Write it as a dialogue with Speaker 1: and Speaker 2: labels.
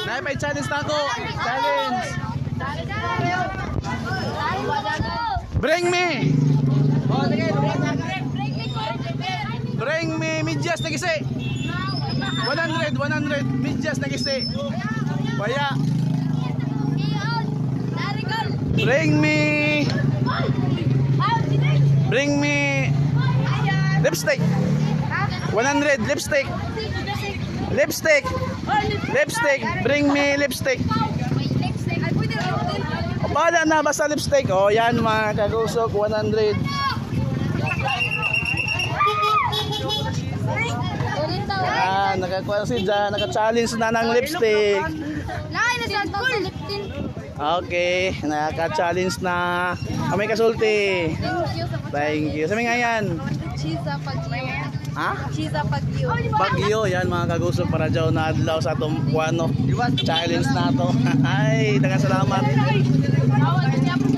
Speaker 1: Naipay challenge na ako. Challenge. Bring me. Bring me medyas na gisi. 100 medyas na gisi. Paya. Bring me. Bring me lipstick. 100 lipstick. Lipstick. Lipstick. Bring me lipstick. Bahala na basta lipstick. Oh, yan mga kagusok, 100. Ah, nakakuha si Jan, naka-challenge na ng lipstick. Okay, naka-challenge na. Kami kasulti. Thank you. Sabi nga yan.
Speaker 2: Chiza Pagyo.
Speaker 1: Ha?
Speaker 2: Chiza Pagyo.
Speaker 1: Bagyo, yan mga kagusok para dyan na adlaw sa atong kuano. Challenge na to. Ay, salamat.